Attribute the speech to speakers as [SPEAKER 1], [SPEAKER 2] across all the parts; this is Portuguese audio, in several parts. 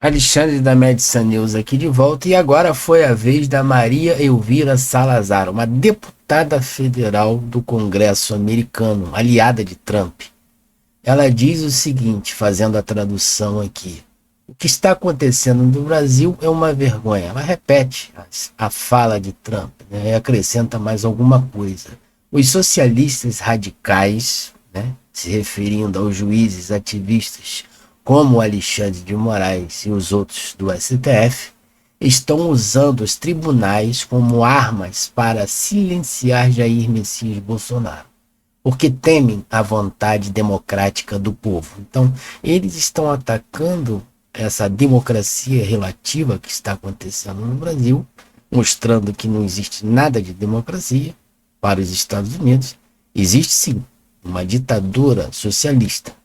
[SPEAKER 1] Alexandre da Medicine News aqui de volta e agora foi a vez da Maria Elvira Salazar, uma deputada federal do Congresso americano, aliada de Trump. Ela diz o seguinte, fazendo a tradução aqui: o que está acontecendo no Brasil é uma vergonha. Ela repete a fala de Trump, né, e acrescenta mais alguma coisa. Os socialistas radicais, né, se referindo aos juízes ativistas como Alexandre de Moraes e os outros do STF, estão usando os tribunais como armas para silenciar Jair Messias Bolsonaro, porque temem a vontade democrática do povo. Então, eles estão atacando essa democracia relativa que está acontecendo no Brasil, mostrando que não existe nada de democracia para os Estados Unidos. Existe sim uma ditadura socialista.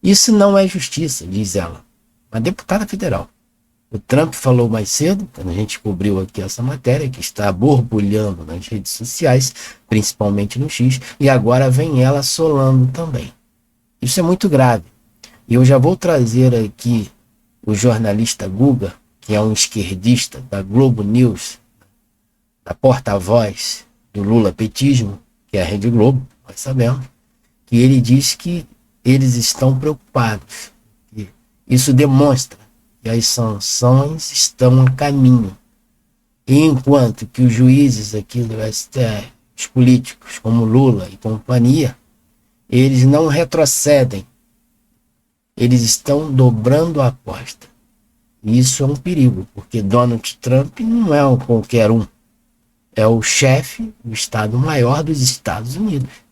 [SPEAKER 1] Isso não é justiça, diz ela, uma deputada federal. O Trump falou mais cedo, quando a gente cobriu aqui essa matéria, que está borbulhando nas redes sociais, principalmente no X, e agora vem ela solando também. Isso é muito grave. E eu já vou trazer aqui o jornalista Guga, que é um esquerdista da Globo News, da porta-voz do Lula petismo, que é a Rede Globo, nós sabemos, que ele diz que eles estão preocupados. E isso demonstra que as sanções estão a caminho. E enquanto que os juízes aqui do STF, os políticos como Lula e companhia, eles não retrocedem. Eles estão dobrando a aposta. E isso é um perigo, porque Donald Trump não é um qualquer um. É o chefe do Estado-Maior dos Estados Unidos.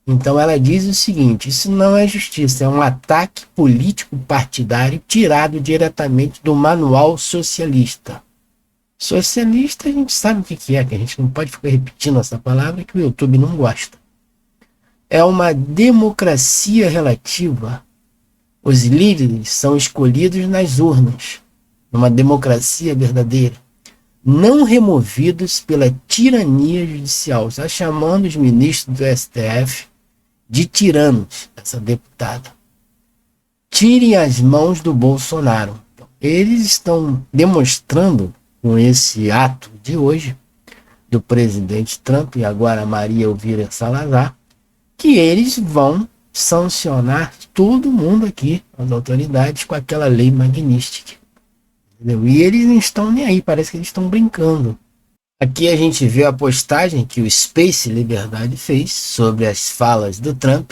[SPEAKER 1] Então ela diz o seguinte: isso não é justiça, é um ataque político partidário tirado diretamente do manual socialista. Socialista a gente sabe o que é, que a gente não pode ficar repetindo essa palavra que o YouTube não gosta. É uma democracia relativa. Os líderes são escolhidos nas urnas, numa democracia verdadeira, não removidos pela tirania judicial. Está chamando os ministros do STF de tiranos, essa deputada. Tirem as mãos do Bolsonaro. Eles estão demonstrando com esse ato de hoje do presidente Trump e agora Maria Elvira Salazar que eles vão sancionar todo mundo aqui, as autoridades, com aquela lei magnífica. Entendeu? E eles não estão nem aí, parece que eles estão brincando. Aqui a gente vê a postagem que o Space Liberdade fez sobre as falas do Trump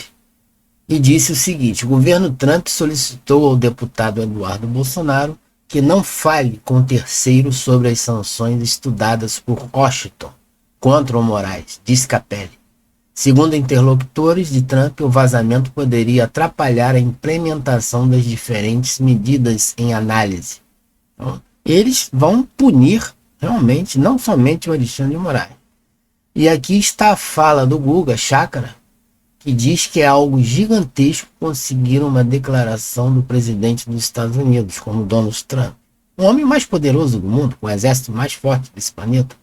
[SPEAKER 1] e disse o seguinte: o governo Trump solicitou ao deputado Eduardo Bolsonaro que não fale com terceiros sobre as sanções estudadas por Washington contra o Moraes, diz Capelli. Segundo interlocutores de Trump, o vazamento poderia atrapalhar a implementação das diferentes medidas em análise. Então, eles vão punir realmente, não somente o Alexandre de Moraes. E aqui está a fala do Guga Chakra, que diz que é algo gigantesco conseguir uma declaração do presidente dos Estados Unidos, como Donald Trump, o homem mais poderoso do mundo, com o exército mais forte desse planeta,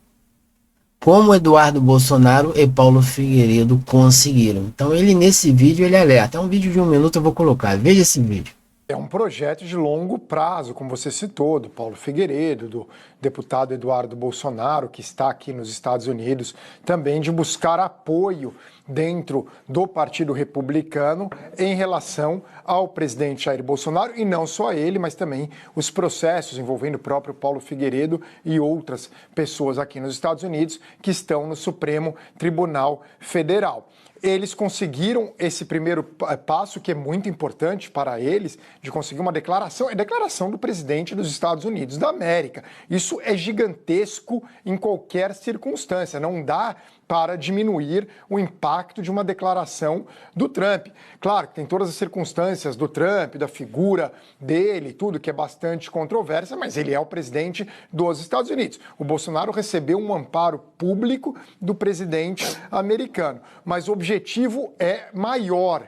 [SPEAKER 1] como Eduardo Bolsonaro e Paulo Figueiredo conseguiram. Então ele nesse vídeo ele alerta. É um vídeo de 1 minuto, eu vou colocar. Veja esse vídeo.
[SPEAKER 2] É um projeto de longo prazo, como você citou, do Paulo Figueiredo, do deputado Eduardo Bolsonaro, que está aqui nos Estados Unidos, também de buscar apoio dentro do Partido Republicano em relação ao presidente Jair Bolsonaro, e não só ele, mas também os processos envolvendo o próprio Paulo Figueiredo e outras pessoas aqui nos Estados Unidos que estão no Supremo Tribunal Federal. Eles conseguiram esse primeiro passo, que é muito importante para eles, de conseguir uma declaração, é a declaração do presidente dos Estados Unidos da América. Isso é gigantesco em qualquer circunstância, não dá para diminuir o impacto de uma declaração do Trump. Claro que tem todas as circunstâncias do Trump, da figura dele, tudo que é bastante controvérsia, mas ele é o presidente dos Estados Unidos. O Bolsonaro recebeu um amparo público do presidente americano, mas o objetivo é maior.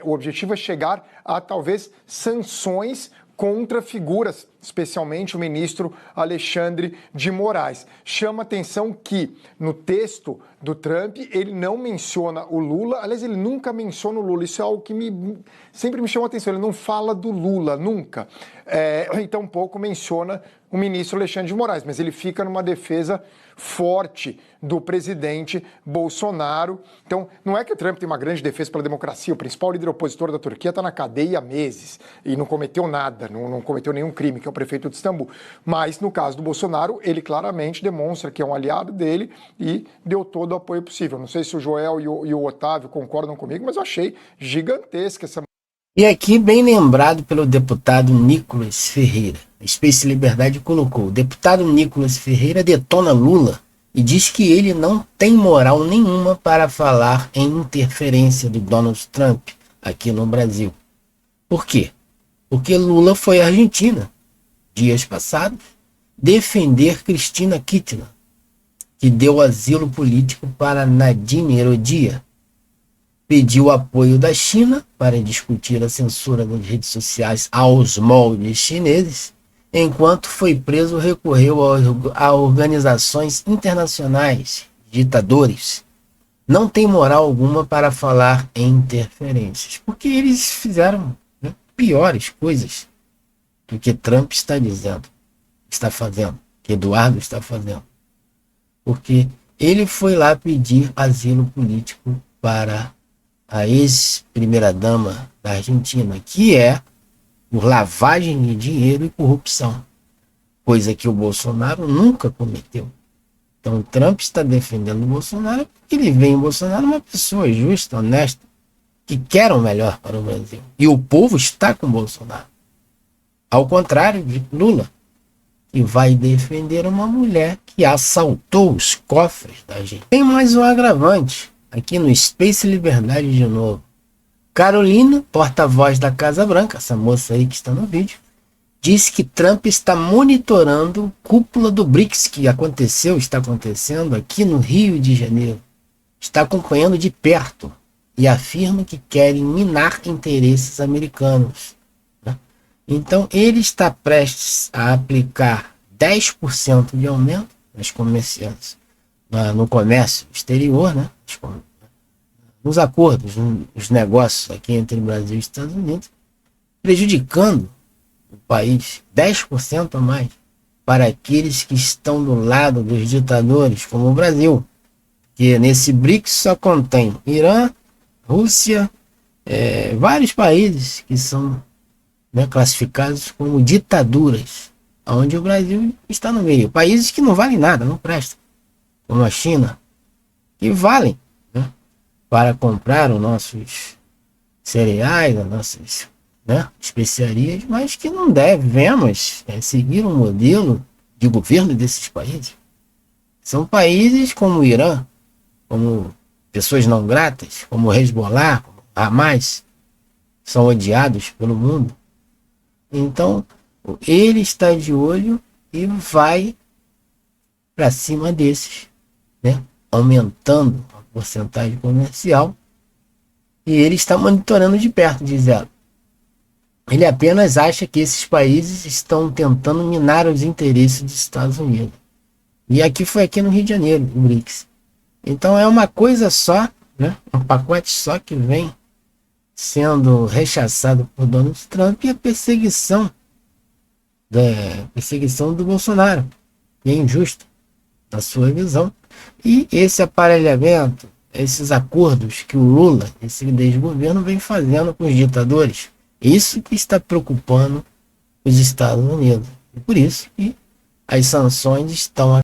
[SPEAKER 2] O objetivo é chegar a talvez sanções contra figuras especialmente o ministro Alexandre de Moraes. Chama atenção que no texto do Trump ele não menciona o Lula, aliás, ele nunca menciona o Lula, isso é algo que sempre me chamou a atenção, ele não fala do Lula, nunca. E tampouco menciona o ministro Alexandre de Moraes, mas ele fica numa defesa forte do presidente Bolsonaro. Então, não é que o Trump tem uma grande defesa pela democracia, o principal líder opositor da Turquia está na cadeia há meses e não cometeu nada, não cometeu nenhum crime, que é o prefeito de Istambul. Mas, no caso do Bolsonaro, ele claramente demonstra que é um aliado dele e deu todo o apoio possível. Não sei se o Joel e o Otávio concordam comigo, mas eu achei gigantesca essa...
[SPEAKER 1] E aqui, bem lembrado pelo deputado Nicolas Ferreira, a Space Liberdade colocou: o deputado Nicolas Ferreira detona Lula e diz que ele não tem moral nenhuma para falar em interferência do Donald Trump aqui no Brasil. Por quê? Porque Lula foi à Argentina, dias passados, defender Cristina Kirchner, que deu asilo político para Nadine Heredia. Pediu apoio da China para discutir a censura nas redes sociais aos moldes chineses. Enquanto foi preso, recorreu a organizações internacionais, ditadores. Não tem moral alguma para falar em interferências, porque eles fizeram, né, piores coisas do que Trump está dizendo, está fazendo, que Eduardo está fazendo. Porque ele foi lá pedir asilo político para a ex-primeira-dama da Argentina, que é por lavagem de dinheiro e corrupção, coisa que o Bolsonaro nunca cometeu. Então o Trump está defendendo o Bolsonaro porque ele vê em Bolsonaro uma pessoa justa, honesta, que quer o melhor para o Brasil. E o povo está com o Bolsonaro. Ao contrário de Lula, que vai defender uma mulher que assaltou os cofres da gente. Tem mais um agravante, aqui no Space Liberdade de novo. Carolina, porta-voz da Casa Branca, essa moça aí que está no vídeo, disse que Trump está monitorando a cúpula do BRICS, que está acontecendo aqui no Rio de Janeiro. Está acompanhando de perto e afirma que querem minar interesses americanos. Né? Então, ele está prestes a aplicar 10% de aumento nas comerciantes, no comércio exterior, né? Nos acordos, nos negócios aqui entre Brasil e Estados Unidos, prejudicando o país 10% a mais para aqueles que estão do lado dos ditadores, como o Brasil, que nesse BRICS só contém Irã, Rússia, vários países que são, né, classificados como ditaduras, onde o Brasil está no meio. Países que não valem nada, não prestam, como a China, que valem, né, para comprar os nossos cereais, as nossas, né, especiarias, mas que não devemos seguir o modelo de governo desses países. São países como o Irã, como pessoas não gratas, como o Hezbollah, como Hamas, são odiados pelo mundo. Então, ele está de olho e vai para cima desses, né, aumentando a porcentagem comercial, e ele está monitorando de perto, diz ela. Ele apenas acha que esses países estão tentando minar os interesses dos Estados Unidos. E aqui foi aqui no Rio de Janeiro, o BRICS. Então é uma coisa só, né, um pacote só que vem sendo rechaçado por Donald Trump, e a perseguição do Bolsonaro, que é injusto na sua visão. E esse aparelhamento, esses acordos que o Lula, esse desgoverno, vem fazendo com os ditadores, isso que está preocupando os Estados Unidos. E por isso que as sanções estão